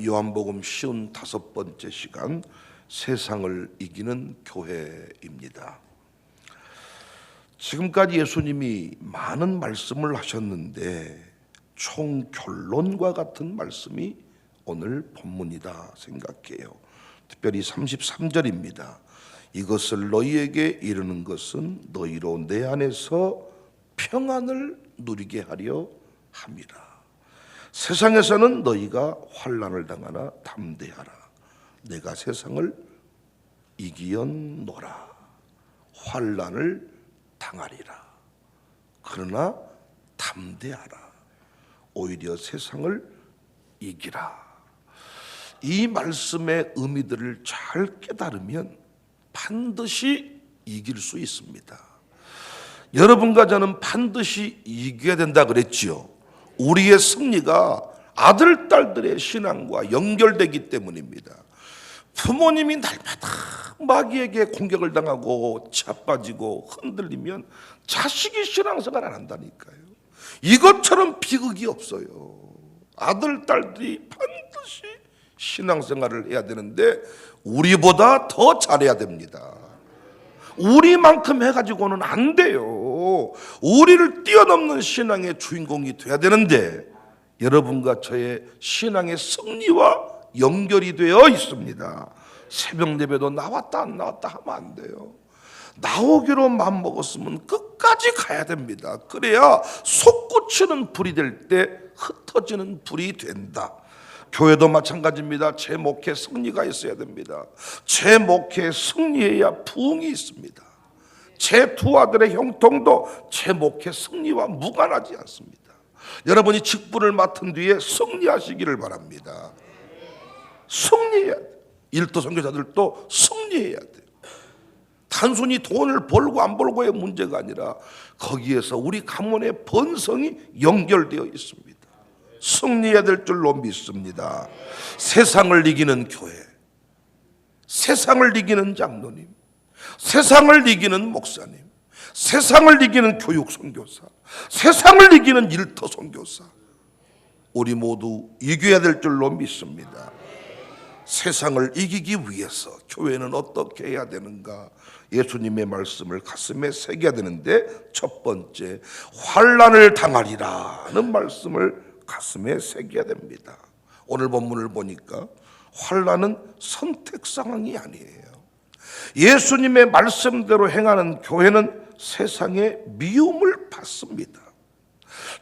요한복음 55번째 시간, 세상을 이기는 교회입니다. 지금까지 예수님이 많은 말씀을 하셨는데 총 결론과 같은 말씀이 오늘 본문이다 생각해요. 특별히 33절입니다. 이것을 너희에게 이르는 것은 너희로 내 안에서 평안을 누리게 하려 함이라. 세상에서는 너희가 환난을 당하나 담대하라. 내가 세상을 이기었노라. 환난을 당하리라. 그러나 담대하라. 오히려 세상을 이기라. 이 말씀의 의미들을 잘 깨달으면 반드시 이길 수 있습니다. 여러분과 저는 반드시 이겨야 된다 그랬지요. 우리의 승리가 아들, 딸들의 신앙과 연결되기 때문입니다. 부모님이 날마다 마귀에게 공격을 당하고 자빠지고 흔들리면 자식이 신앙생활 안 한다니까요. 이것처럼 비극이 없어요. 아들, 딸들이 반드시 신앙생활을 해야 되는데 우리보다 더 잘해야 됩니다. 우리만큼 해가지고는 안 돼요. 우리를 뛰어넘는 신앙의 주인공이 돼야 되는데 여러분과 저의 신앙의 승리와 연결이 되어 있습니다. 새벽 예배도 나왔다 안 나왔다 하면 안 돼요. 나오기로 마음먹었으면 끝까지 가야 됩니다. 그래야 솟구치는 불이 될 때 흩어지는 불이 된다. 교회도 마찬가지입니다. 제 목회 승리가 있어야 됩니다. 제 목회 승리해야 부흥이 있습니다. 제 두 아들의 형통도 제 목회 승리와 무관하지 않습니다. 여러분이 직분을 맡은 뒤에 승리하시기를 바랍니다. 승리해야 돼요. 일도 선교사들도 승리해야 돼요. 단순히 돈을 벌고 안 벌고의 문제가 아니라 거기에서 우리 가문의 번성이 연결되어 있습니다. 승리해야 될 줄로 믿습니다. 세상을 이기는 교회, 세상을 이기는 장로님, 세상을 이기는 목사님, 세상을 이기는 교육 선교사, 세상을 이기는 일터 선교사, 우리 모두 이겨야 될 줄로 믿습니다. 세상을 이기기 위해서 교회는 어떻게 해야 되는가? 예수님의 말씀을 가슴에 새겨야 되는데 첫 번째, 환난을 당하리라는 말씀을 가슴에 새겨야 됩니다. 오늘 본문을 보니까 환난은 선택 상황이 아니에요. 예수님의 말씀대로 행하는 교회는 세상의 미움을 받습니다.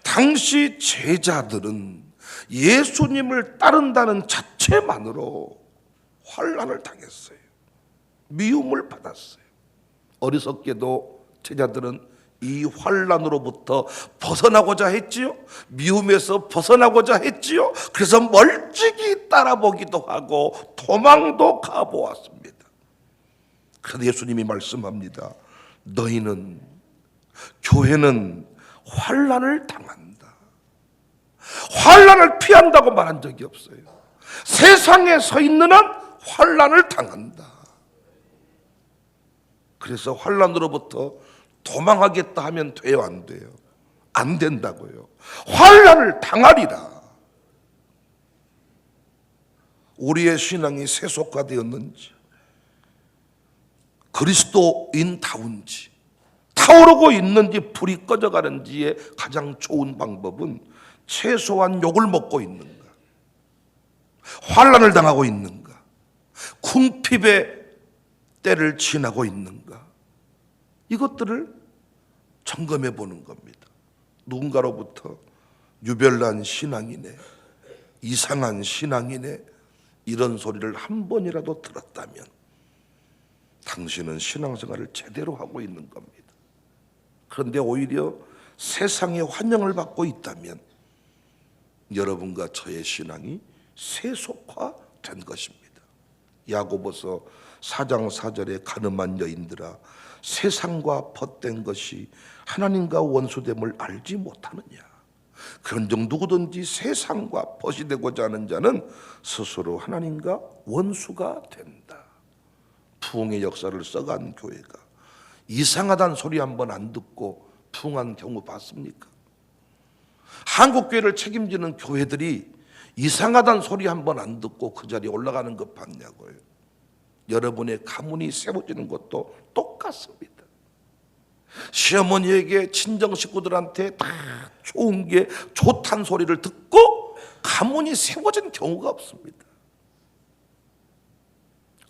당시 제자들은 예수님을 따른다는 자체만으로 환난을 당했어요. 미움을 받았어요. 어리석게도 제자들은 이 환난으로부터 벗어나고자 했지요. 미움에서 벗어나고자 했지요. 그래서 멀찍이 따라보기도 하고 도망도 가보았습니다. 그런데 예수님이 말씀합니다. 너희는, 교회는 환난을 당한다. 환난을 피한다고 말한 적이 없어요. 세상에 서 있는 한 환난을 당한다. 그래서 환난으로부터 도망하겠다 하면 돼요, 안 돼요? 안 된다고요. 환난을 당하리라. 우리의 신앙이 세속화되었는지, 그리스도인다운지, 타오르고 있는지 불이 꺼져가는지의 가장 좋은 방법은 최소한 욕을 먹고 있는가, 환난을 당하고 있는가, 궁핍의 때를 지나고 있는가, 이것들을 점검해 보는 겁니다. 누군가로부터 유별난 신앙이네, 이상한 신앙이네, 이런 소리를 한 번이라도 들었다면 당신은 신앙생활을 제대로 하고 있는 겁니다. 그런데 오히려 세상의 환영을 받고 있다면 여러분과 저의 신앙이 세속화된 것입니다. 야고보서 4장 4절에 가늠한 여인들아, 세상과 벗된 것이 하나님과 원수됨을 알지 못하느냐. 그런즉 누구든지 세상과 벗이 되고자 하는 자는 스스로 하나님과 원수가 된다. 부흥의 역사를 써간 교회가 이상하다는 소리 한번 안 듣고 부흥한 경우 봤습니까? 한국교회를 책임지는 교회들이 이상하다는 소리 한 번 안 듣고 그 자리에 올라가는 것 봤냐고요. 여러분의 가문이 세워지는 것도 똑같습니다. 시어머니에게 친정 식구들한테 다 좋은 게 좋다는 소리를 듣고 가문이 세워진 경우가 없습니다.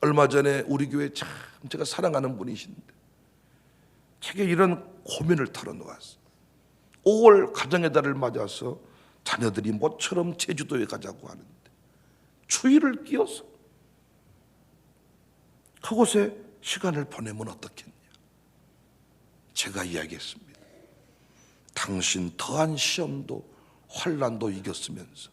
얼마 전에 우리 교회 참 제가 사랑하는 분이신데 제게 이런 고민을 털어놓았어요. 5월 가정의 달을 맞아서 자녀들이 모처럼 제주도에 가자고 하는데 추위를 끼워서 그곳에 시간을 보내면 어떻겠냐. 제가 이야기했습니다. 당신 더한 시험도 환난도 이겼으면서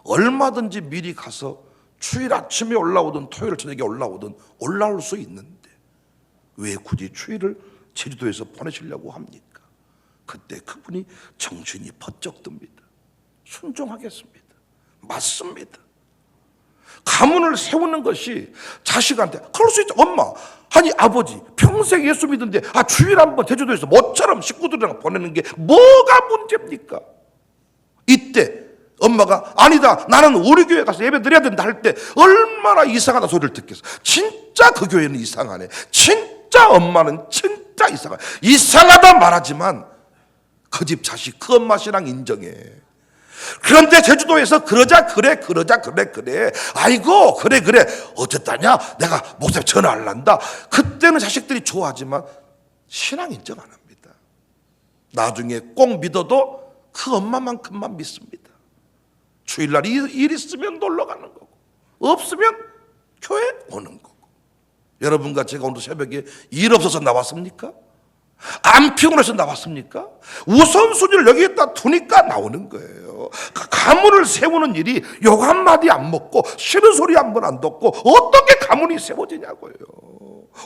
얼마든지 미리 가서 주일 아침에 올라오든 토요일 저녁에 올라오든 올라올 수 있는데 왜 굳이 추위를 제주도에서 보내시려고 합니까? 그때 그분이 정신이 번쩍 듭니다. 순종하겠습니다. 맞습니다. 가문을 세우는 것이 자식한테 그럴 수 있죠. 엄마, 아니 아버지 평생 예수 믿는데 주일 한번 제주도에서 모처럼 식구들이랑 보내는 게 뭐가 문제입니까? 이때 엄마가 아니다 나는 우리 교회 가서 예배 드려야 된다 할 때 얼마나 이상하다 소리를 듣겠어. 진짜 그 교회는 이상하네. 진짜 엄마는 진짜 이상하네. 이상하다 말하지만 그 집 자식 그 엄마 신앙 인정해. 그런데 제주도에서 그러자 그래 아이고 그래 어쨌다냐 내가 목사님 전화할란다. 그때는 자식들이 좋아하지만 신앙 인정 안 합니다. 나중에 꼭 믿어도 그 엄마만큼만 믿습니다. 주일날 일 있으면 놀러 가는 거고 없으면 교회 오는 거고. 여러분과 제가 오늘 새벽에 일 없어서 나왔습니까? 안 피곤해서 나왔습니까? 우선순위를 여기에다 두니까 나오는 거예요. 가문을 세우는 일이 욕 한마디 안 먹고 싫은 소리 한 번 안 듣고 어떻게 가문이 세워지냐고요.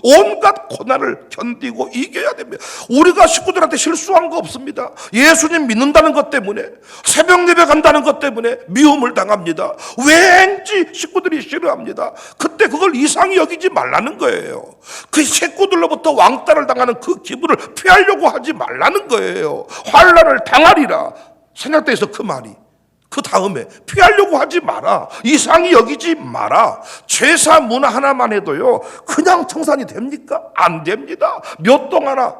온갖 고난을 견디고 이겨야 됩니다. 우리가 식구들한테 실수한 거 없습니다. 예수님 믿는다는 것 때문에 새벽 예배 간다는 것 때문에 미움을 당합니다. 왠지 식구들이 싫어합니다. 그때 그걸 이상히 여기지 말라는 거예요. 그 식구들로부터 왕따를 당하는 그 기분을 피하려고 하지 말라는 거예요. 환난을 당하리라 생각돼서 그 말이 그 다음에 피하려고 하지 마라. 이상히 여기지 마라. 제사 문화 하나만 해도요 그냥 청산이 됩니까? 안 됩니다. 몇 동 하나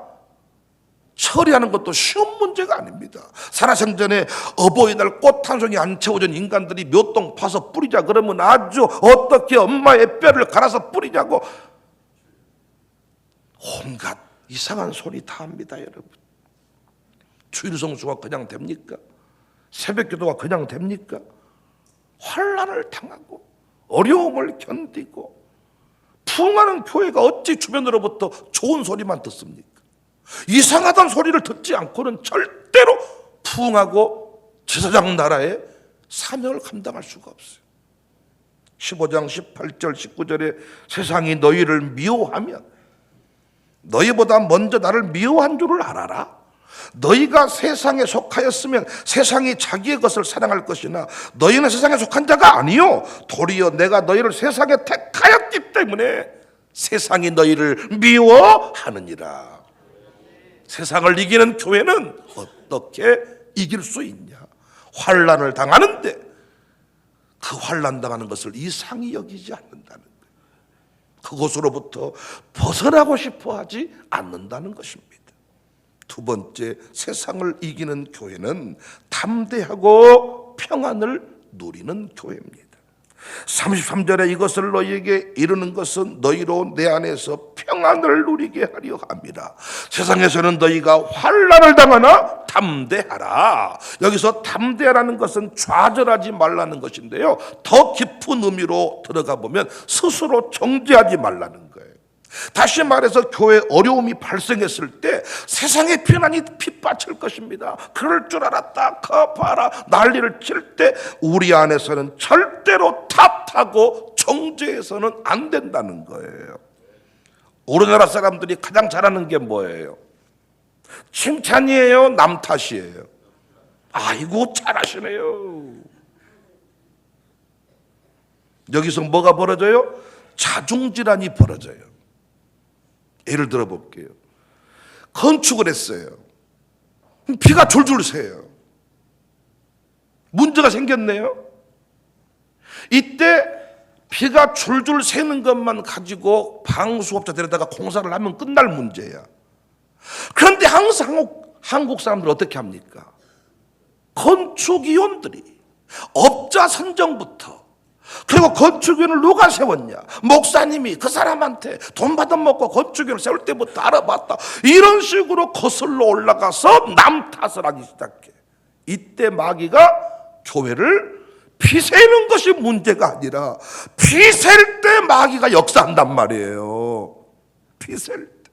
처리하는 것도 쉬운 문제가 아닙니다. 살아생전에 어버이날 꽃 한 송이 안 채워진 인간들이 몇 동 파서 뿌리자 그러면 아주 어떻게 엄마의 뼈를 갈아서 뿌리냐고 온갖 이상한 소리 다 합니다. 여러분, 주일 성수가 그냥 됩니까? 새벽 기도가 그냥 됩니까? 환난을 당하고 어려움을 견디고 부흥하는 교회가 어찌 주변으로부터 좋은 소리만 듣습니까? 이상하다는 소리를 듣지 않고는 절대로 부흥하고 제사장 나라의 사명을 감당할 수가 없어요. 15장 18절 19절에 세상이 너희를 미워하면 너희보다 먼저 나를 미워한 줄을 알아라. 너희가 세상에 속하였으면 세상이 자기의 것을 사랑할 것이나 너희는 세상에 속한 자가 아니요 도리어 내가 너희를 세상에 택하였기 때문에 세상이 너희를 미워하느니라. 세상을 이기는 교회는 어떻게 이길 수 있냐? 환난을 당하는데 그 환난 당하는 것을 이상히 여기지 않는다는 거예요. 그것으로부터 벗어나고 싶어 하지 않는다는 것입니다. 두 번째, 세상을 이기는 교회는 담대하고 평안을 누리는 교회입니다. 33절에 이것을 너희에게 이르는 것은 너희로 내 안에서 평안을 누리게 하려 함이라. 세상에서는 너희가 환난을 당하나 담대하라. 여기서 담대하라는 것은 좌절하지 말라는 것인데요, 더 깊은 의미로 들어가 보면 스스로 정죄하지 말라는 거예요. 다시 말해서 교회에 어려움이 발생했을 때 세상의 비난이 빗받칠 것입니다. 그럴 줄 알았다, 봐라 난리를 칠 때 우리 안에서는 절대로 탓하고 정죄해서는 안 된다는 거예요. 우리나라 사람들이 가장 잘하는 게 뭐예요? 칭찬이에요, 남 탓이에요? 아이고 잘하시네요. 여기서 뭐가 벌어져요? 자중질환이 벌어져요. 예를 들어 볼게요. 건축을 했어요. 비가 줄줄 새요. 문제가 생겼네요. 이때 피가 줄줄 새는 것만 가지고 방수업자 데려다가 공사를 하면 끝날 문제야. 그런데 항상 한국 사람들 어떻게 합니까? 건축위원들이 업자 선정부터, 그리고 건축위원을 누가 세웠냐? 목사님이 그 사람한테 돈 받아먹고 건축위원을 세울 때부터 알아봤다. 이런 식으로 거슬러 올라가서 남 탓을 하기 시작해. 이때 마귀가 교회를 피세는 것이 문제가 아니라 피셀 때 마귀가 역사한단 말이에요. 피셀 때.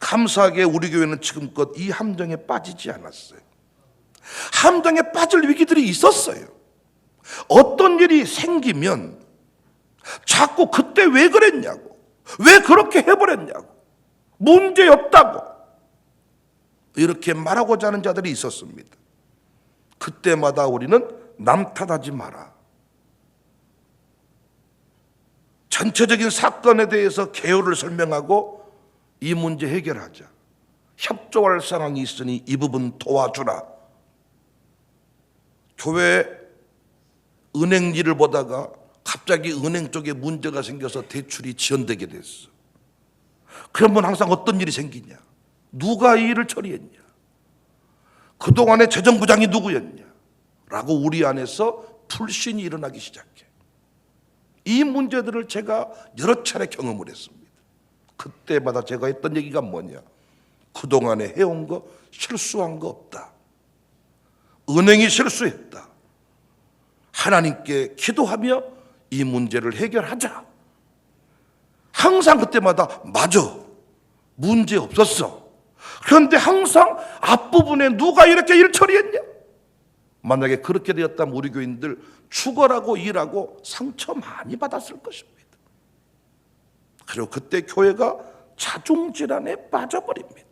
감사하게 우리 교회는 지금껏 이 함정에 빠지지 않았어요. 함정에 빠질 위기들이 있었어요. 어떤 일이 생기면 자꾸 그때 왜 그랬냐고, 왜 그렇게 해버렸냐고, 문제였다고 이렇게 말하고자 하는 자들이 있었습니다. 그때마다 우리는 남 탓하지 마라. 전체적인 사건에 대해서 개요를 설명하고 이 문제 해결하자. 협조할 상황이 있으니 이 부분 도와주라. 교회 은행 일을 보다가 갑자기 은행 쪽에 문제가 생겨서 대출이 지연되게 됐어. 그러면 항상 어떤 일이 생기냐? 누가 이 일을 처리했냐? 그동안의 재정부장이 누구였냐? 라고 우리 안에서 불신이 일어나기 시작해. 이 문제들을 제가 여러 차례 경험을 했습니다. 그때마다 제가 했던 얘기가 뭐냐? 그동안에 해온 거 실수한 거 없다. 은행이 실수했다. 하나님께 기도하며 이 문제를 해결하자. 항상 그때마다 맞아. 문제 없었어. 그런데 항상 앞부분에 누가 이렇게 일 처리했냐? 만약에 그렇게 되었다면 우리 교인들 죽어라고 일하고 상처 많이 받았을 것입니다. 그리고 그때 교회가 자중질환에 빠져버립니다.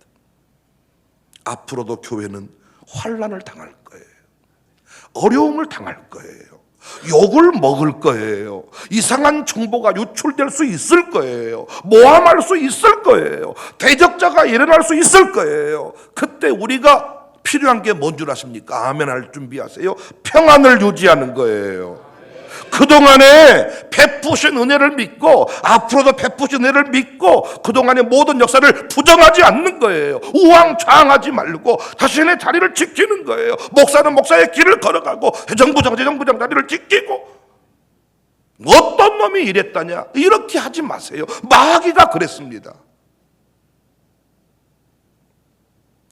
앞으로도 교회는 환난을 당할 거예요. 어려움을 당할 거예요. 욕을 먹을 거예요. 이상한 정보가 유출될 수 있을 거예요. 모함할 수 있을 거예요. 대적자가 일어날 수 있을 거예요. 그때 우리가 필요한 게 뭔 줄 아십니까? 아멘 할 준비하세요. 평안을 유지하는 거예요. 그동안에 베푸신 은혜를 믿고 앞으로도 베푸신 은혜를 믿고 그동안의 모든 역사를 부정하지 않는 거예요. 우왕좌왕하지 말고 자신의 자리를 지키는 거예요. 목사는 목사의 길을 걸어가고 재정부장 자리를 지키고. 어떤 놈이 이랬다냐? 이렇게 하지 마세요. 마귀가 그랬습니다.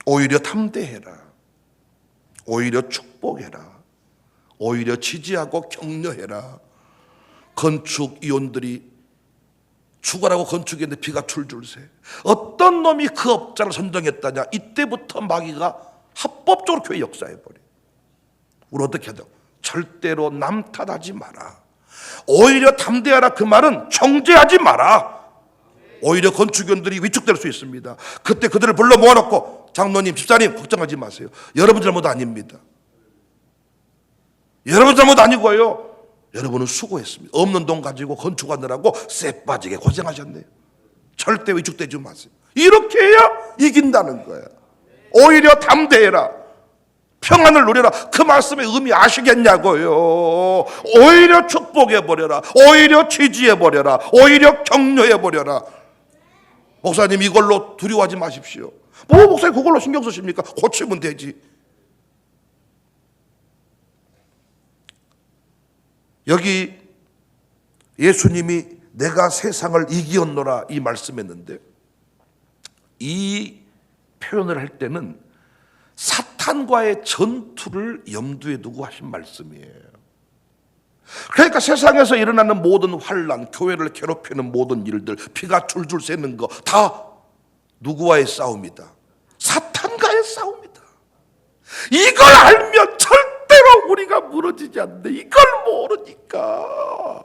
오히려 탐대해라. 오히려 축복해라. 오히려 지지하고 격려해라. 건축위원들이 죽어라고 건축했는데 비가 줄줄 새. 어떤 놈이 그 업자를 선정했다냐? 이때부터 마귀가 합법적으로 교회 역사해버려. 우리 어떻게 하죠? 절대로 남 탓하지 마라. 오히려 담대하라. 그 말은 정죄하지 마라. 오히려 건축위원들이 위축될 수 있습니다. 그때 그들을 불러 모아놓고 장로님, 집사님 걱정하지 마세요. 여러분 잘못 아닙니다. 여러분 잘못 아니고요. 여러분은 수고했습니다. 없는 돈 가지고 건축하느라고 쎄 빠지게 고생하셨네요. 절대 위축되지 마세요. 이렇게 해야 이긴다는 거예요. 오히려 담대해라. 평안을 누려라. 그 말씀의 의미 아시겠냐고요. 오히려 축복해버려라. 오히려 지지해버려라. 오히려 격려해버려라. 목사님 이걸로 두려워하지 마십시오. 뭐 목사님 그걸로 신경 쓰십니까? 고치면 되지. 여기 예수님이 내가 세상을 이기었노라 이 말씀했는데 이 표현을 할 때는 사탄과의 전투를 염두에 두고 하신 말씀이에요. 그러니까 세상에서 일어나는 모든 환난, 교회를 괴롭히는 모든 일들, 피가 줄줄 새는 거 다 누구와의 싸움이다? 사탄과의 싸움이다. 이걸 알면 절대로 우리가 무너지지 않는데 이걸 모르니까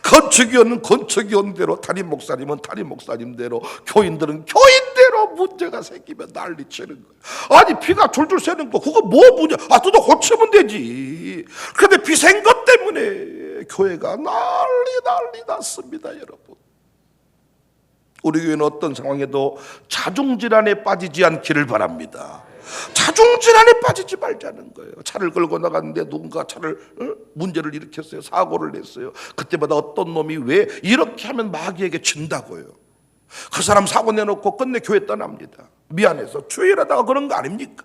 건축위원은 건축위원대로, 담임 목사님은 담임 목사님대로, 교인들은 교인대로 문제가 생기면 난리치는 거예요. 아니 피가 줄줄 새는 거 그거 뭐 문제? 또 고치면 되지. 그런데 피 샌 것 때문에 교회가 난리 났습니다. 여러분, 우리 교회는 어떤 상황에도 자중질환에 빠지지 않기를 바랍니다. 자중질환에 빠지지 말자는 거예요. 차를 끌고 나갔는데 누군가 문제를 일으켰어요. 사고를 냈어요. 그때마다 어떤 놈이 왜 이렇게 하면 마귀에게 진다고요. 그 사람 사고 내놓고 끝내 교회 떠납니다. 미안해서 주일하다가 그런 거 아닙니까?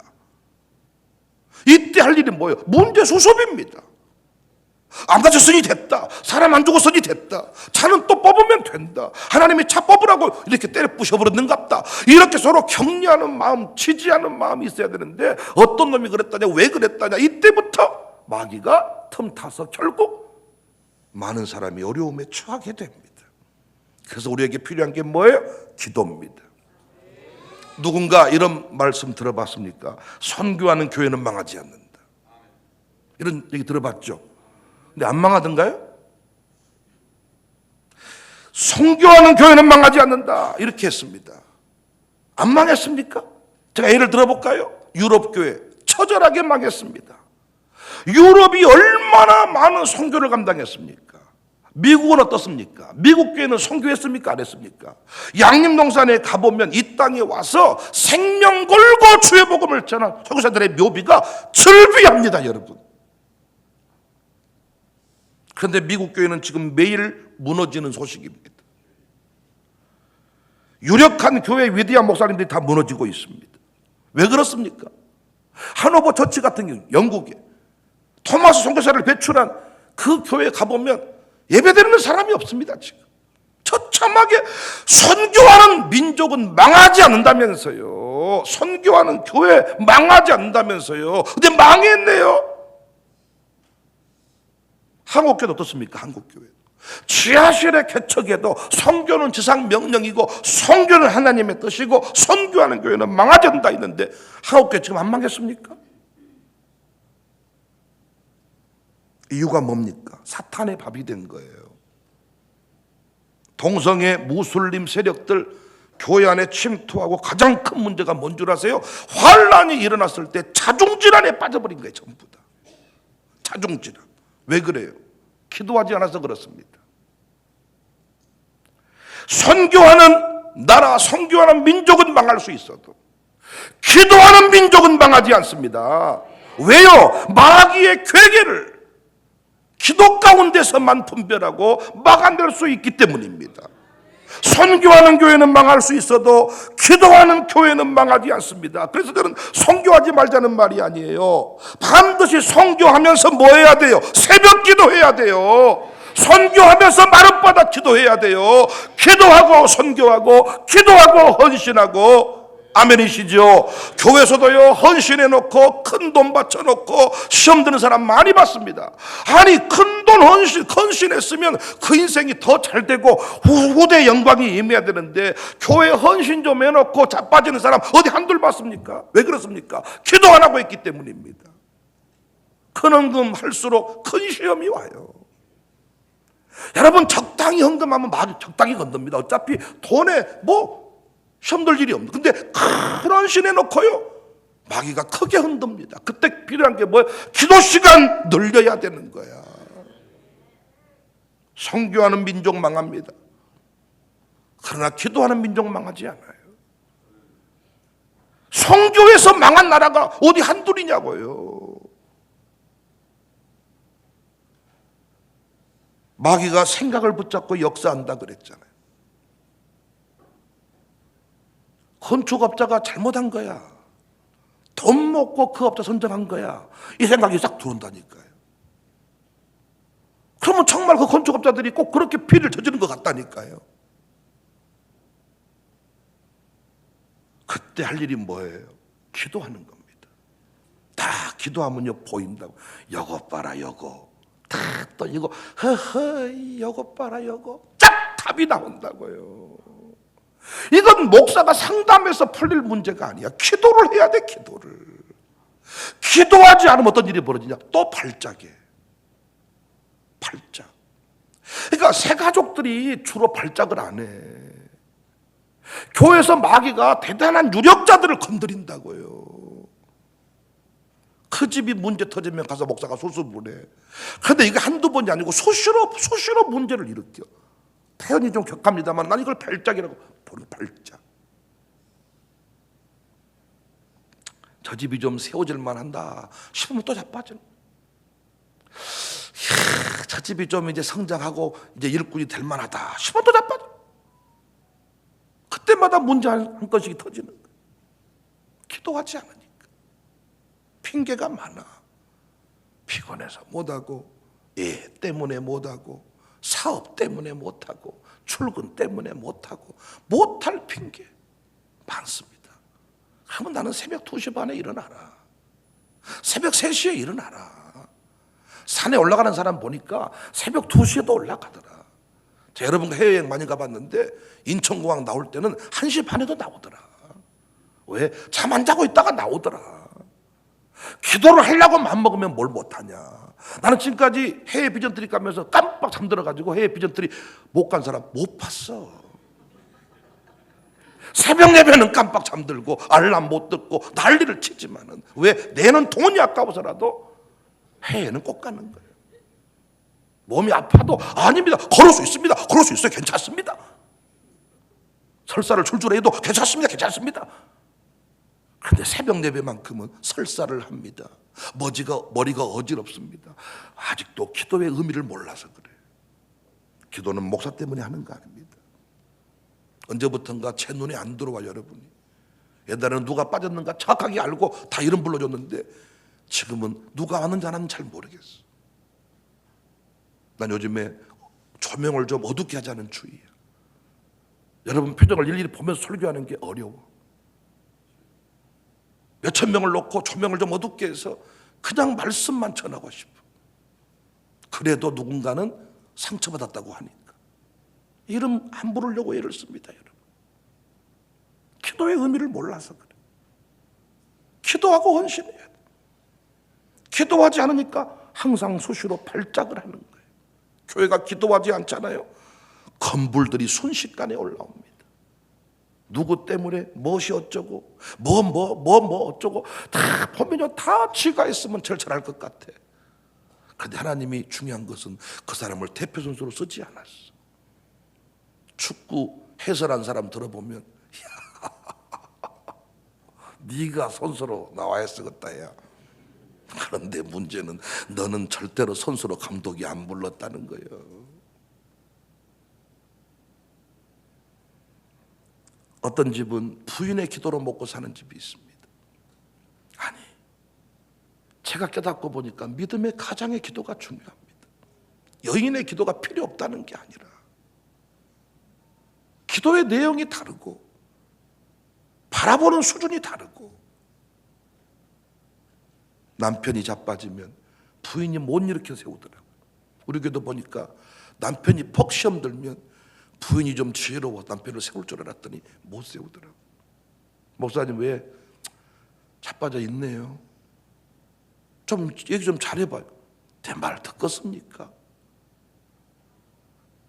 이때 할 일이 뭐예요? 문제 수습입니다. 안 다쳤으니 됐다. 사람 안 죽었으니 됐다. 차는 또 뽑으면 된다. 하나님이 차 뽑으라고 이렇게 때려 부셔버렸는갑다. 이렇게 서로 격려하는 마음, 지지하는 마음이 있어야 되는데 어떤 놈이 그랬다냐, 왜 그랬다냐, 이때부터 마귀가 틈타서 결국 많은 사람이 어려움에 처하게 됩니다. 그래서 우리에게 필요한 게 뭐예요? 기도입니다. 누군가 이런 말씀 들어봤습니까? 선교하는 교회는 망하지 않는다. 이런 얘기 들어봤죠? 근데 안 망하던가요? 선교하는 교회는 망하지 않는다 이렇게 했습니다. 안 망했습니까? 제가 예를 들어볼까요? 유럽 교회 처절하게 망했습니다. 유럽이 얼마나 많은 선교를 감당했습니까? 미국은 어떻습니까? 미국 교회는 선교했습니까? 안 했습니까? 양림동산에 가보면 이 땅에 와서 생명 걸고 주의 복음을 전한 선교사들의 묘비가 즐비합니다, 여러분. 그런데 미국 교회는 지금 매일 무너지는 소식입니다. 유력한 교회 위대한 목사님들이 다 무너지고 있습니다. 왜 그렇습니까? 하노버 처치 같은 경우 영국에 토마스 선교사를 배출한 그 교회에 가보면 예배드리는 사람이 없습니다. 지금 처참하게 선교하는 민족은 망하지 않는다면서요. 선교하는 교회 망하지 않는다면서요. 근데 망했네요. 한국교회도 어떻습니까? 한국교회 지하실의 개척에도 선교는 지상 명령이고 선교는 하나님의 뜻이고 선교하는 교회는 망하지 않는다 했는데 한국교회 지금 안 망했습니까? 이유가 뭡니까? 사탄의 밥이 된 거예요. 동성애 무슬림 세력들 교회 안에 침투하고 가장 큰 문제가 뭔 줄 아세요? 환란이 일어났을 때 자중질환에 빠져버린 거예요. 전부 다 자중질환. 왜 그래요? 기도하지 않아서 그렇습니다. 선교하는 나라, 선교하는 민족은 망할 수 있어도 기도하는 민족은 망하지 않습니다. 왜요? 마귀의 괴계를 기도 가운데서만 분별하고 막아낼 수 있기 때문입니다. 선교하는 교회는 망할 수 있어도 기도하는 교회는 망하지 않습니다. 그래서 저는 선교하지 말자는 말이 아니에요. 반드시 선교하면서 뭐 해야 돼요? 새벽 기도해야 돼요. 선교하면서 마룻바닥 기도해야 돼요. 기도하고 선교하고 기도하고 헌신하고. 아멘이시죠? 교회에서도요 헌신해 놓고 큰 돈 바쳐 놓고 시험 드는 사람 많이 봤습니다. 아니 큰 돈 헌신했으면 그 인생이 더 잘 되고 후대 영광이 임해야 되는데 교회 헌신 좀 해놓고 자빠지는 사람 어디 한둘 봤습니까? 왜 그렇습니까? 기도 안 하고 있기 때문입니다. 큰 헌금 할수록 큰 시험이 와요. 여러분 적당히 헌금하면 마귀 적당히 건듭니다. 어차피 돈에 시험 들 일이 없는. 근데 큰 헌신해 놓고요 마귀가 크게 흔듭니다. 그때 필요한 게 뭐예요? 기도 시간 늘려야 되는 거야. 선교하는 민족 망합니다. 그러나 기도하는 민족 망하지 않아요. 선교에서 망한 나라가 어디 한둘이냐고요. 마귀가 생각을 붙잡고 역사한다 그랬잖아요. 건축업자가 잘못한 거야. 돈 먹고 그 업자 선정한 거야. 이 생각이 싹 들어온다니까요. 그러면 정말 그 건축업자들이 꼭 그렇게 피를 저지른 것 같다니까요. 그때 할 일이 뭐예요? 기도하는 겁니다. 다 기도하면요 보인다고. 요거 봐라 요거. 다 또 이거 허허 요거 봐라 요거. 쫙 답이 나온다고요. 이건 목사가 상담해서 풀릴 문제가 아니야. 기도를 해야 돼. 기도를. 기도하지 않으면 어떤 일이 벌어지냐? 또 발작해. 발작. 그러니까 새 가족들이 주로 발작을 안 해. 교회에서 마귀가 대단한 유력자들을 건드린다고요. 그 집이 문제 터지면 가서 목사가 수습을 해. 그런데 이게 한두 번이 아니고 수시로 문제를 일으켜. 표현이 좀 격합니다만 난 이걸 발작이라고 부르는 발작. 저 집이 좀 세워질만 한다 싶으면 또 자빠지는. 저 집이 좀 이제 성장하고 이제 일꾼이 될 만하다 싶으면 또 자빠져. 그때마다 문제 한 건씩 터지는 거예요. 기도하지 않으니까. 핑계가 많아. 피곤해서 못하고, 애 때문에 못하고, 사업 때문에 못하고, 출근 때문에 못하고, 못할 핑계 많습니다. 그러면 나는 새벽 2시 반에 일어나라. 새벽 3시에 일어나라. 산에 올라가는 사람 보니까 새벽 2시에도 올라가더라. 자, 여러분과 해외여행 많이 가봤는데 인천공항 나올 때는 1시 반에도 나오더라. 왜? 잠 안 자고 있다가 나오더라. 기도를 하려고 맘먹으면 뭘 못하냐. 나는 지금까지 해외 비전트리 가면서 깜빡 잠들어가지고 해외 비전트리 못 간 사람 못 봤어. 새벽 예배는 깜빡 잠들고 알람 못 듣고 난리를 치지만은 왜? 내는 돈이 아까워서라도 해외는 꼭 가는 거예요. 몸이 아파도 아닙니다. 걸을 수 있습니다. 걸을 수 있어요. 괜찮습니다. 설사를 줄줄 해도 괜찮습니다. 괜찮습니다. 그런데 새벽 예배만큼은 설사를 합니다. 머리가 어지럽습니다. 아직도 기도의 의미를 몰라서 그래요. 기도는 목사 때문에 하는 거 아닙니다. 언제부턴가 제 눈에 안 들어와요, 여러분이. 옛날에는 누가 빠졌는가 정확하게 알고 다 이름 불러줬는데 지금은 누가 아는지 안 하는지 잘 모르겠어. 난 요즘에 조명을 좀 어둡게 하자는 주의야. 여러분 표정을 일일이 보면서 설교하는 게 어려워. 몇천 명을 놓고 조명을 좀 어둡게 해서 그냥 말씀만 전하고 싶어. 그래도 누군가는 상처받았다고 하니까 이름 안 부르려고 애를 씁니다, 여러분. 기도의 의미를 몰라서 그래. 기도하고 헌신해야 돼. 기도하지 않으니까 항상 수시로 발작을 하는 거예요. 교회가 기도하지 않잖아요. 건불들이 순식간에 올라옵니다. 누구 때문에 무엇이 어쩌고 뭐 어쩌고 다 보면요 다 지가 있으면 제일 잘할 것 같아. 그런데 하나님이 중요한 것은 그 사람을 대표 선수로 쓰지 않았어. 축구 해설한 사람 들어보면 네가 선수로 나와야 쓰겠다 야. 그런데 문제는 너는 절대로 선수로 감독이 안 불렀다는 거예요. 어떤 집은 부인의 기도로 먹고 사는 집이 있습니다. 아니, 제가 깨닫고 보니까 믿음의 가장의 기도가 중요합니다. 여인의 기도가 필요 없다는 게 아니라 기도의 내용이 다르고 바라보는 수준이 다르고 남편이 자빠지면 부인이 못 일으켜 세우더라고요. 우리 교도 보니까 남편이 퍽 시험 들면 부인이 좀 지혜로워 남편을 세울 줄 알았더니 못 세우더라고요. 목사님 왜 자빠져 있네요. 좀 얘기 좀 잘해봐요. 내 말 듣겠습니까?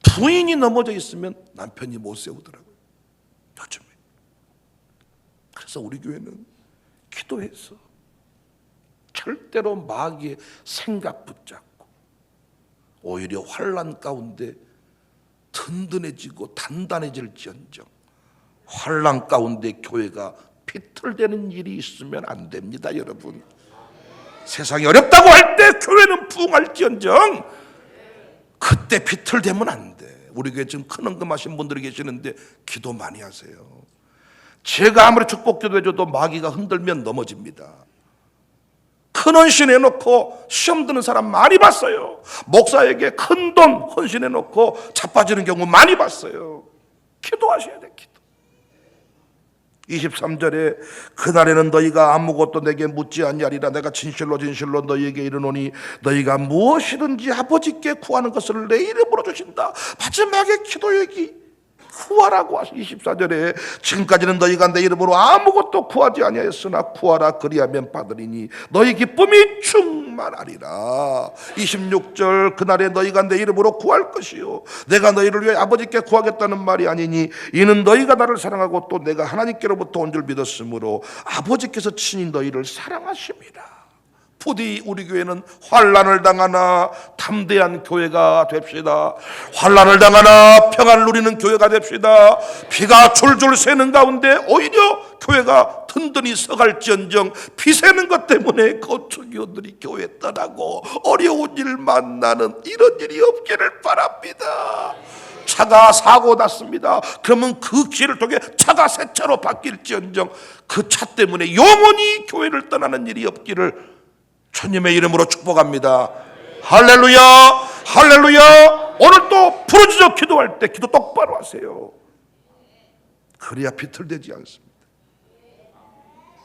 부인이 넘어져 있으면 남편이 못 세우더라고요. 요즘에. 그래서 우리 교회는 기도해서 절대로 마귀의 생각 붙잡고 오히려 환난 가운데 든든해지고 단단해질지언정 환난 가운데 교회가 비틀대는 일이 있으면 안 됩니다, 여러분. 세상이 어렵다고 할 때 교회는 부흥할지언정 그때 비틀대면 안 돼. 우리 교회 지금 큰 헌금하신 분들이 계시는데 기도 많이 하세요. 제가 아무리 축복기도 해줘도 마귀가 흔들면 넘어집니다. 큰 헌신해놓고 시험 드는 사람 많이 봤어요. 목사에게 큰 돈 헌신해놓고 자빠지는 경우 많이 봤어요. 기도하셔야 돼, 기도. 23절에 그날에는 너희가 아무것도 내게 묻지 아니하리라. 내가 진실로 진실로 너희에게 이르노니 너희가 무엇이든지 아버지께 구하는 것을 내 이름으로 주신다. 마지막에 기도 얘기 구하라고 하시. 24절에 지금까지는 너희가 내 이름으로 아무것도 구하지 아니하였으나 구하라 그리하면 받으리니 너희 기쁨이 충만하리라. 26절 그날에 너희가 내 이름으로 구할 것이요 내가 너희를 위해 아버지께 구하겠다는 말이 아니니 이는 너희가 나를 사랑하고 또 내가 하나님께로부터 온 줄 믿었으므로 아버지께서 친히 너희를 사랑하십니다. 부디 우리 교회는 환난을 당하나 담대한 교회가 됩시다. 환난을 당하나 평안을 누리는 교회가 됩시다. 비가 줄줄 새는 가운데 오히려 교회가 든든히 서갈지언정 비세는 것 때문에 거주교들이 교회 떠나고 어려운 일 만나는 이런 일이 없기를 바랍니다. 차가 사고 났습니다. 그러면 그 기회를 통해 차가 새 차로 바뀔지언정 그 차 때문에 영원히 교회를 떠나는 일이 없기를 주님의 이름으로 축복합니다. 할렐루야, 할렐루야. 오늘 또 부르짖어 기도할 때 기도 똑바로 하세요. 그래야 비틀대지 않습니다.